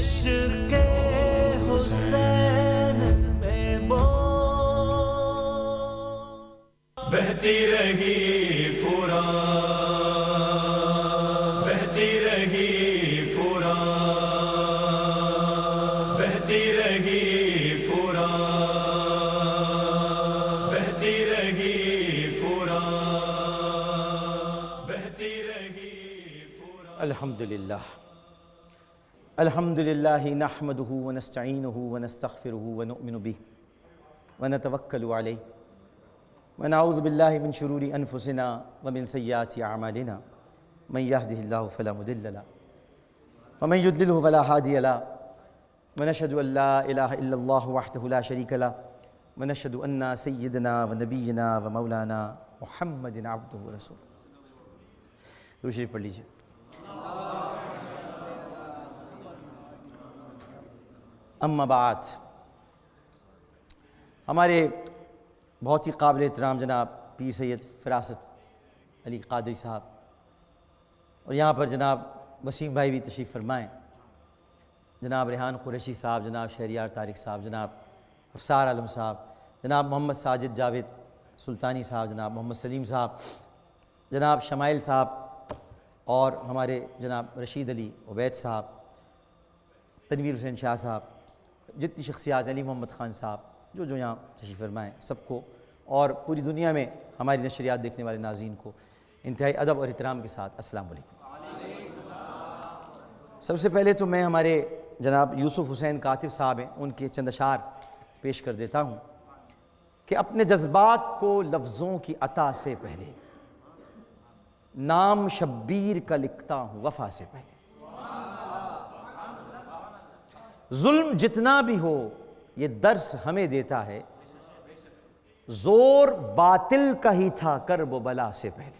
عشق حسین میں بو بہتی رہی فرات، بہتی رہی فرات، بہتی رہی فرات، بہتی رہی فرات، بہتی رہی فرات۔ الحمدللہ الحمدللہ نحمده ونستعینه ونستغفره ونؤمن به ونتوکل علیہ ونعوذ باللہ من شرور انفسنا ومن سیئات اعمالنا من یهده اللہ فلا مضل له ومن یضلل فلا هادی له ونشهد ان لا الہ الا اللہ وحدہ لا شریک له ونشهد ان سیدنا ونبینا ومولانا محمد عبدہ ورسولہ۔ درود شریف پڑھ لیجیے۔ اما بعد، ہمارے بہت ہی قابل احترام جناب پیر سید فراست علی قادری صاحب، اور یہاں پر جناب وسیم بھائی بھی تشریف فرمائیں، جناب ریحان قریشی صاحب، جناب شہریار طارق صاحب، جناب افسار عالم صاحب، جناب محمد ساجد جاوید سلطانی صاحب، جناب محمد سلیم صاحب، جناب شمائل صاحب، اور ہمارے جناب رشید علی عبید صاحب، تنویر حسین شاہ صاحب، جتنی شخصیات، علی محمد خان صاحب، جو یہاں تشریف فرمائیں، سب کو، اور پوری دنیا میں ہماری نشریات دیکھنے والے ناظرین کو انتہائی ادب اور احترام کے ساتھ السلام علیکم۔ سب سے پہلے تو میں ہمارے جناب یوسف حسین کاتب صاحب ہیں، ان کے چند اشعار پیش کر دیتا ہوں کہ اپنے جذبات کو لفظوں کی عطا سے پہلے نام شبیر کا لکھتا ہوں وفا سے پہلے، ظلم جتنا بھی ہو یہ درس ہمیں دیتا ہے، زور باطل کا ہی تھا کرب و بلا سے پہلے،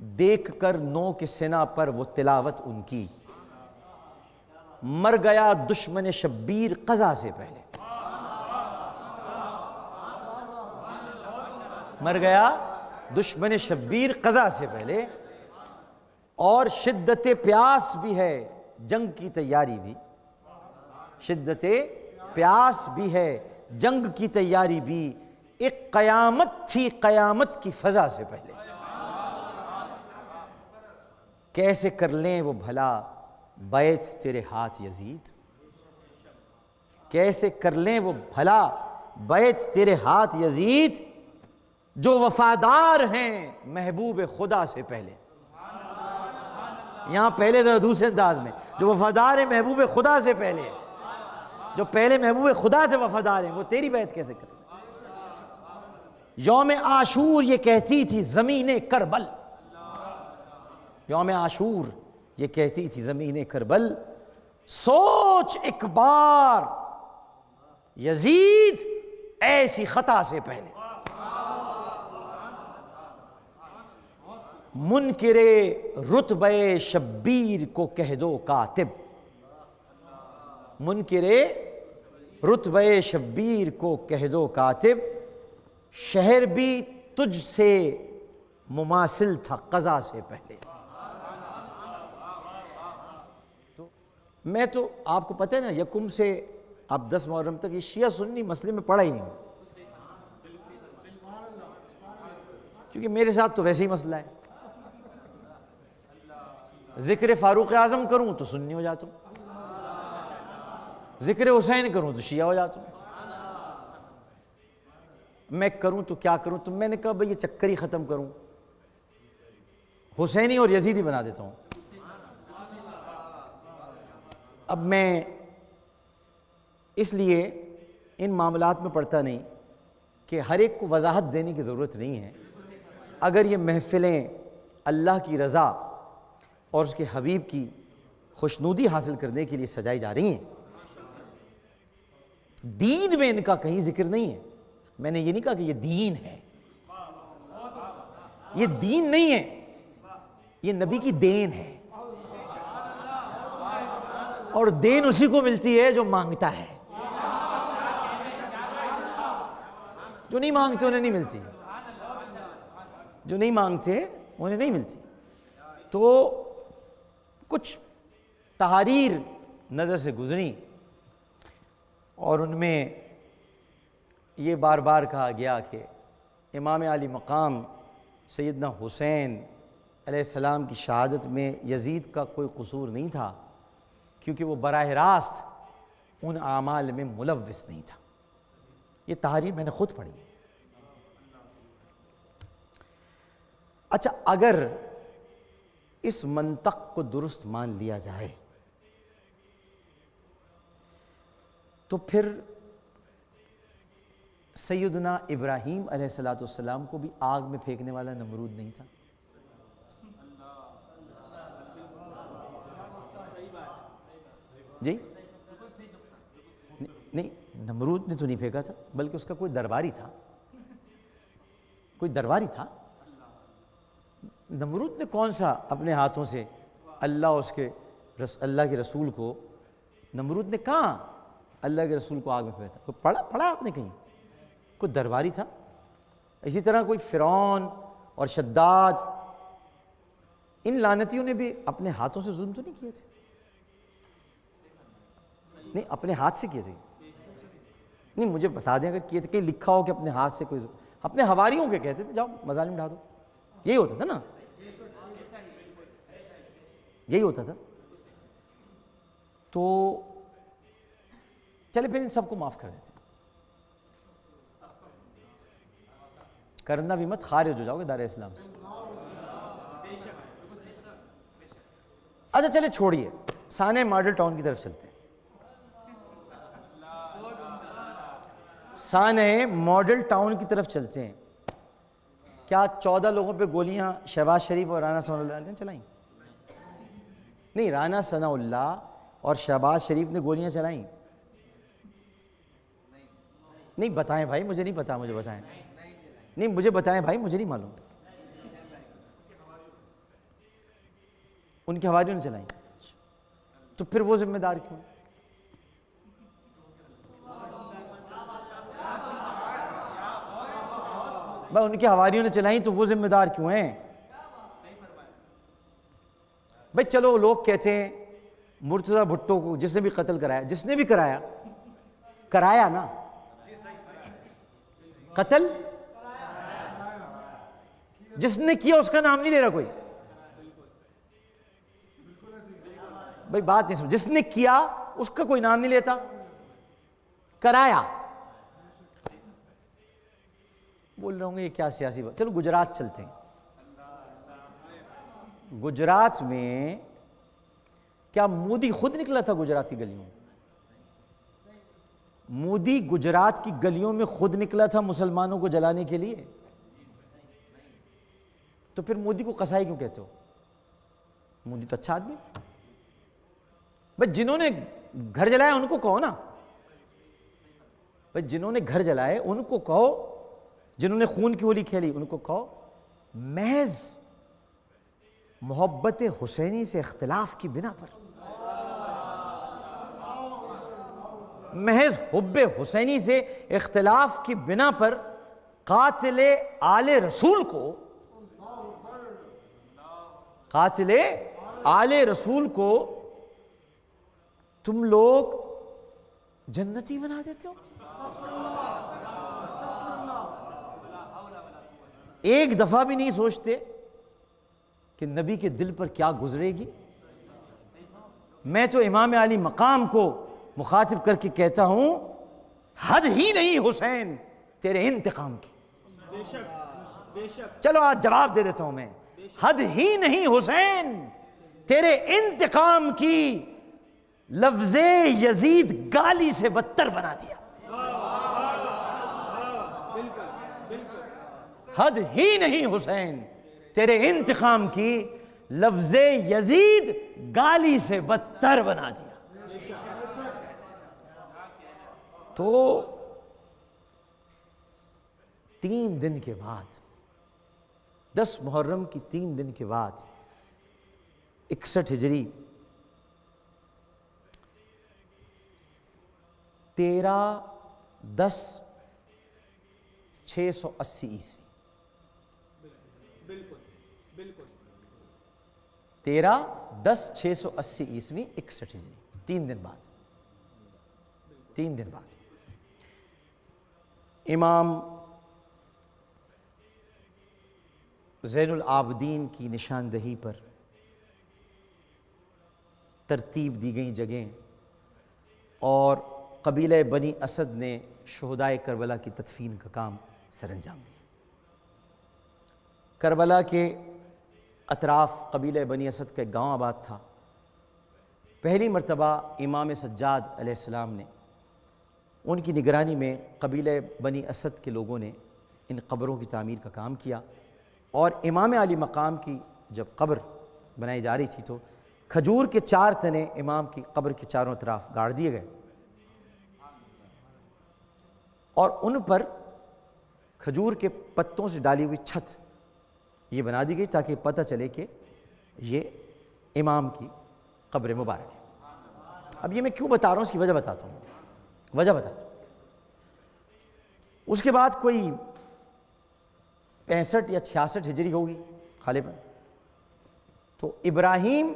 دیکھ کر نو کے سنا پر وہ تلاوت ان کی، مر گیا دشمن شبیر قضا سے پہلے، مر گیا دشمن شبیر قضا سے پہلے، اور شدت پیاس بھی ہے جنگ کی تیاری بھی، شدت پیاس بھی ہے جنگ کی تیاری بھی، ایک قیامت تھی قیامت کی فضا سے پہلے، کیسے کر لیں وہ بھلا بیعت تیرے ہاتھ یزید، کیسے کر لیں وہ بھلا بیعت تیرے ہاتھ یزید، جو وفادار ہیں محبوب خدا سے پہلے۔ یہاں پہلے ذرا دوسرے انداز میں، جو وفادار ہیں محبوب خدا سے پہلے، جو پہلے محبوب خدا سے وفادار ہیں، وہ تیری بیعت کیسے کریں؟ یوم عاشور یہ کہتی تھی زمین کربل، یوم عاشور یہ کہتی تھی زمین کربل، سوچ ایک بار یزید ایسی خطا سے پہلے، منکر رتبہ شبیر کو کہہ دو کاتب، منکر رتبہ شبیر کو کہہ دو کاتب، شہر بھی تجھ سے مماثل تھا قضا سے پہلے۔ میں تو آپ کو پتہ ہے نا، یکم سے اب 10 محرم تک یہ شیعہ سنی مسئلے میں پڑا ہی نہیں ہوں، کیونکہ میرے ساتھ تو ویسے ہی مسئلہ ہے، ذکر فاروق اعظم کروں تو سنی ہو جاتا ہوں، ذکر حسین کروں تو شیعہ ہو جاتا ہوں، میں کروں تو کیا کروں؟ تو میں نے کہا بھئی یہ چکر ہی ختم کروں، حسینی اور یزیدی بنا دیتا ہوں۔ اب میں اس لیے ان معاملات میں پڑھتا نہیں کہ ہر ایک کو وضاحت دینے کی ضرورت نہیں ہے، اگر یہ محفلیں اللہ کی رضا اور اس کے حبیب کی خوشنودی حاصل کرنے کے لیے سجائی جا رہی ہیں، دین میں ان کا کہیں ذکر نہیں ہے، میں نے یہ نہیں کہا کہ یہ دین ہے، یہ دین نہیں ہے، یہ نبی کی دین ہے، اور دین اسی کو ملتی ہے جو مانگتا ہے، جو نہیں مانگتے انہیں نہیں ملتی، جو نہیں مانگتے انہیں نہیں ملتی۔ تو کچھ تحاریر نظر سے گزری اور ان میں یہ بار بار کہا گیا کہ امام علی مقام سیدنا حسین علیہ السلام کی شہادت میں یزید کا کوئی قصور نہیں تھا، کیونکہ وہ براہ راست ان اعمال میں ملوث نہیں تھا۔ یہ تحریر میں نے خود پڑھی۔ اچھا، اگر اس منطق کو درست مان لیا جائے تو پھر سیدنا ابراہیم علیہ السلام کو بھی آگ میں پھینکنے والا نمرود نہیں تھا؟ جی نہیں، نمرود نے تو نہیں پھینکا تھا، بلکہ اس کا کوئی درباری تھا، کوئی درباری تھا۔ نمرود نے کون سا اپنے ہاتھوں سے اللہ کے رسول کو، نمرود نے کہاں اللہ کے رسول کو آگ میں پھینکا؟ کوئی پڑھا آپ نے کہیں؟ کوئی درباری تھا؟ اسی طرح کوئی فرعون اور شداد، ان لعنتیوں نے بھی اپنے ہاتھوں سے ظلم تو نہیں کیے تھے؟ نہیں، اپنے ہاتھ سے کیے تھے؟ نہیں، مجھے بتا دیں اگر کیے تھے، کہیں لکھا ہو کہ اپنے ہاتھ سے کوئی اپنے حواریوں کے کہتے تھے جاؤ مظالم ڈھا دو، یہی ہوتا تھا نا، یہی ہوتا تھا۔ تو چلے پھر ان سب کو معاف کر دیتے، کرنا بھی مت، خارج ہو جاؤ گے دار اسلام سے۔ اچھا چلے چھوڑیے، سانحہ ماڈل ٹاؤن کی طرف چلتے ہیں۔ سانحہ ماڈل ٹاؤن کی طرف چلتے ہیں۔ کیا 14 لوگوں پہ گولیاں شہباز شریف اور رانا ثناء اللہ نے چلائیں؟ نہیں، رانا ثناء اللہ اور شہباز شریف نے گولیاں چلائیں؟ نہیں بتائیں بھائی، مجھے نہیں پتا، مجھے بتائیں، نہیں مجھے بتائیں بھائی، مجھے نہیں معلوم۔ ان کے حواریوں نے چلائیں؟ تو پھر وہ ذمہ دار کیوں؟ بھائی ان کے حواریوں نے چلائیں تو وہ ذمہ دار کیوں ہیں؟ بھائی چلو لوگ کہتے ہیں مرتضیٰ بھٹو کو جس نے بھی قتل کرایا، جس نے بھی کرایا نا قتل، جس نے کیا اس کا نام نہیں لے رہا کوئی۔ بھائی بات نہیں سمجھ، جس نے کیا اس کا کوئی نام نہیں لیتا، کرایا بول رہے ہوں گے یہ کیا سیاسی بات۔ چلو گجرات چلتے ہیں۔ گجرات میں کیا مودی خود نکلا تھا گجرات کی گلیوں میں؟ مودی گجرات کی گلیوں میں خود نکلا تھا مسلمانوں کو جلانے کے لیے؟ تو پھر مودی کو قصائی کیوں کہتے ہو؟ مودی تو اچھا آدمی۔ بھائی جنہوں نے گھر جلائے ان کو کہو نا، بھائی جنہوں نے گھر جلائے ان کو کہو، جنہوں نے خون کی ہولی کھیلی ان کو کہو۔ محض محبت حسینی سے اختلاف کی بنا پر، محض حب حسینی سے اختلاف کی بنا پر قاتل آل رسول کو، قاتل آل رسول کو تم لوگ جنتی بنا دیتے ہو۔ ایک دفعہ بھی نہیں سوچتے کہ نبی کے دل پر کیا گزرے گی؟ میں تو امام علی مقام کو مخاطب کر کے کہتا ہوں، حد ہی نہیں حسین تیرے انتقام کی۔ چلو آج جواب دے دیتا ہوں میں، حد ہی نہیں حسین تیرے انتقام کی، لفظ یزید گالی سے بدتر بنا دیا۔ حد ہی نہیں حسین تیرے انتقام کی، لفظ یزید گالی سے بدتر بنا دیا۔ تو 3 دن کے بعد، 10 محرم کی 3 دن کے بعد 61 ہجری 13/10/680 عیسوی، 13/10/680 عیسوی 61 ہجری، 3 دن بعد، 3 دن بعد امام زین العابدین کی نشاندہی پر ترتیب دی گئیں جگہیں اور قبیلہ بنی اسد نے شہدائے کربلا کی تدفین کا کام سر انجام دیا۔ کربلا کے اطراف قبیلہ بنی اسد کا ایک گاؤں آباد تھا۔ پہلی مرتبہ امام سجاد علیہ السلام نے ان کی نگرانی میں قبیلہ بنی اسد کے لوگوں نے ان قبروں کی تعمیر کا کام کیا، اور امام علی مقام کی جب قبر بنائی جا رہی تھی تو کھجور کے 4 تنے امام کی قبر کے چاروں طرف گاڑ دیے گئے، اور ان پر کھجور کے پتوں سے ڈالی ہوئی چھت یہ بنا دی گئی تاکہ پتہ چلے کہ یہ امام کی قبر مبارک ہے۔ اب یہ میں کیوں بتا رہا ہوں، اس کی وجہ بتاتا ہوں، وجہ بتاتا ہوں۔ اس کے بعد کوئی 65 یا 66 ہجری ہوگی غالباً، تو ابراہیم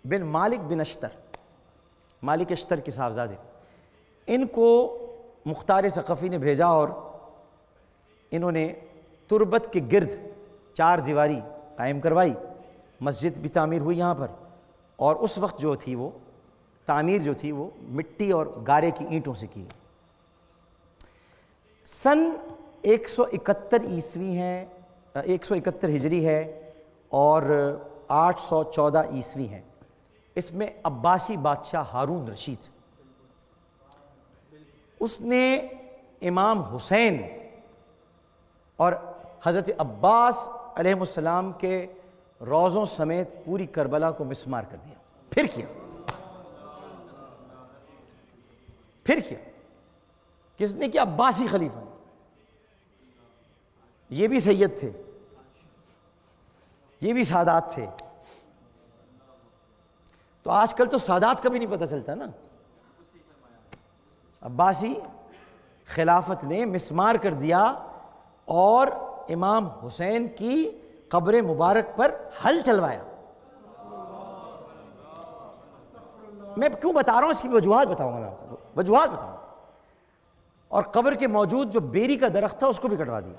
بن مالک بن اشتر، مالک اشتر کے صاحبزادے، ان کو مختار ثقفی نے بھیجا اور انہوں نے تربت کے گرد 4 دیواری قائم کروائی، مسجد بھی تعمیر ہوئی یہاں پر، اور اس وقت جو تھی وہ تعمیر جو تھی وہ مٹی اور گارے کی اینٹوں سے کی۔ سن 171 عیسوی ہے، 171 ہجری ہے اور 814 عیسوی ہے۔ اس میں عباسی بادشاہ ہارون رشید، اس نے امام حسین اور حضرت عباس علیہ السلام کے روضوں سمیت پوری کربلا کو مسمار کر دیا۔ پھر کیا کس نے کیا؟ عباسی خلیفہ نے۔ یہ بھی سید تھے، یہ بھی سادات تھے، تو آج کل تو سادات کا بھی نہیں پتہ چلتا نا۔ عباسی خلافت نے مسمار کر دیا اور امام حسین کی قبر مبارک پر حل چلوایا۔ میں کیوں بتا رہا ہوں، اس کی وجوہات بتاؤں گا میں آپ کو، وجوہات بتاؤں گا۔ اور قبر کے موجود جو بیری کا درخت تھا اس کو بھی کٹوا دیا۔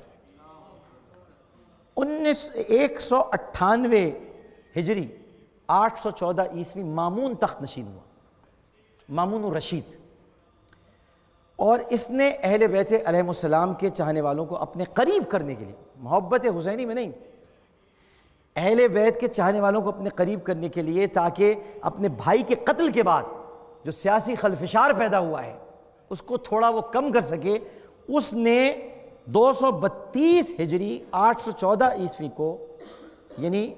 198 ہجری 814 عیسوی مامون تخت نشین ہوا، مامون الرشید، اور اس نے اہل بیت علیہ السلام کے چاہنے والوں کو اپنے قریب کرنے کے لیے، محبت حسینی میں نہیں، اہل بیت کے چاہنے والوں کو اپنے قریب کرنے کے لیے، تاکہ اپنے بھائی کے قتل کے بعد جو سیاسی خلفشار پیدا ہوا ہے اس کو تھوڑا وہ کم کر سکے، اس نے 232 ہجری 814 عیسوی کو، یعنی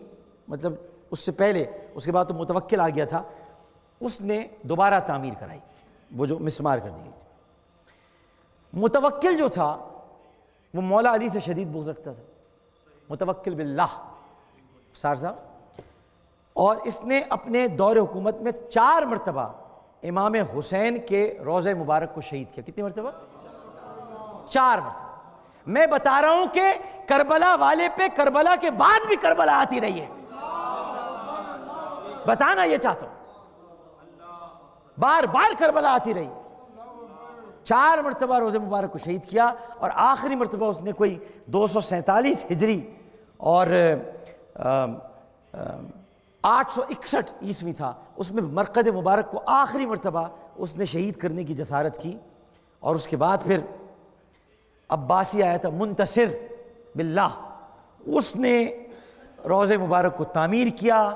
مطلب اس سے پہلے، اس کے بعد تو متوکل آ گیا تھا، اس نے دوبارہ تعمیر کرائی، وہ جو مسمار کر دی گئی تھی۔ متوکل جو تھا وہ مولا علی سے شدید بغض رکھتا تھا، متوکل باللہ سار صاحب، اور اس نے اپنے دور حکومت میں 4 مرتبہ امام حسین کے روضہ مبارک کو شہید کیا۔ کتنی مرتبہ؟ 4 مرتبہ۔ میں بتا رہا ہوں کہ کربلا والے پہ کربلا کے بعد بھی کربلا آتی رہی ہے، بتانا یہ چاہتا ہوں، بار بار کربلا آتی رہی۔ 4 مرتبہ روضہ مبارک کو شہید کیا، اور آخری مرتبہ اس نے کوئی 247 ہجری اور 861 عیسوی تھا، اس میں مرقد مبارک کو آخری مرتبہ اس نے شہید کرنے کی جسارت کی، اور اس کے بعد پھر عباسی آیا تھا منتصر باللہ، اس نے روضہ مبارک کو تعمیر کیا،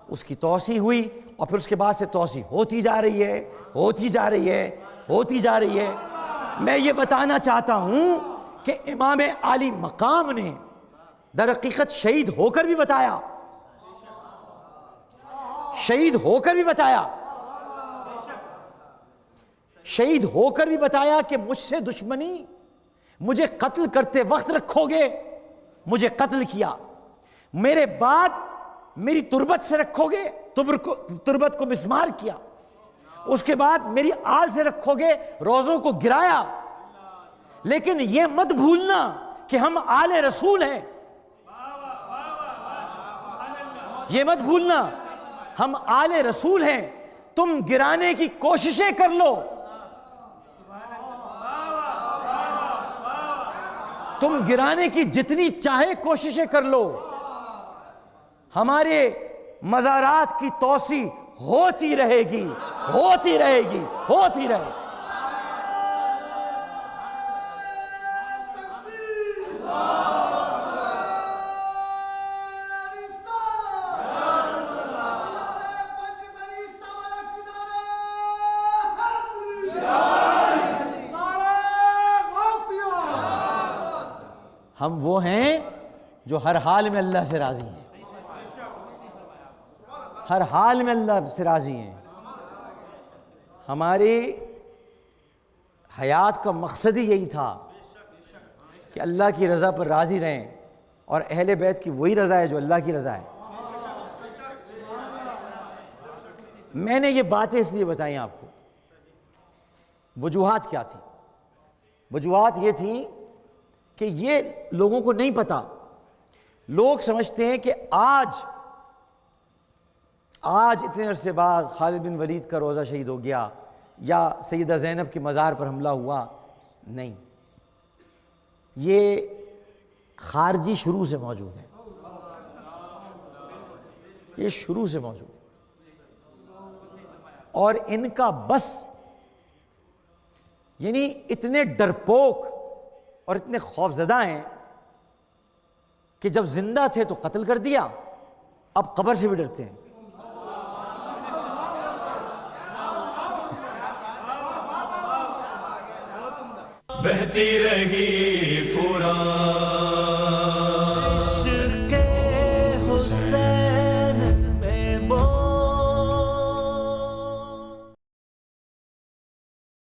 اس کی توسیع ہوئی، اور پھر اس کے بعد سے توسیع ہوتی جا رہی ہے، ہوتی جا رہی ہے، ہوتی جا رہی ہے۔ میں یہ بتانا چاہتا ہوں کہ امام علی مقام نے در حقیقت شہید ہو کر بھی بتایا، شہید ہو کر بھی بتایا، شہید ہو کر بھی بتایا کہ مجھ سے دشمنی، مجھے قتل کرتے وقت رکھو گے، مجھے قتل کیا، میرے بعد میری تربت سے رکھو گے، تربت کو مسمار کیا، اس کے بعد میری آل سے رکھو گے، روزوں کو گرایا، لیکن یہ مت بھولنا کہ ہم آل رسول ہیں، یہ مت بھولنا ہم آل رسول ہیں، تم گرانے کی کوششیں کر لو، تم گرانے کی جتنی چاہے کوششیں کر لو، ہمارے مزارات کی توسیع ہوتی رہے گی، ہوتی رہے گی، ہوتی رہے گی۔ ہم وہ ہیں جو ہر حال میں اللہ سے راضی ہیں، ہر حال میں اللہ سے راضی ہیں۔ ہماری حیات کا مقصد ہی یہی تھا کہ اللہ کی رضا پر راضی رہیں، اور اہل بیت کی وہی رضا ہے جو اللہ کی رضا ہے۔ میں نے یہ باتیں اس لیے بتائیں آپ کو، وجوہات کیا تھیں؟ وجوہات یہ تھیں کہ یہ لوگوں کو نہیں پتا، لوگ سمجھتے ہیں کہ آج اتنے عرصے بعد خالد بن ولید کا روزہ شہید ہو گیا یا سیدہ زینب کے مزار پر حملہ ہوا، نہیں، یہ خارجی شروع سے موجود ہے، یہ شروع سے موجود ہے، اور ان کا بس یعنی اتنے ڈرپوک اور اتنے خوفزدہ ہیں کہ جب زندہ تھے تو قتل کر دیا، اب قبر سے بھی ڈرتے ہیں۔ بہتی رہی فرات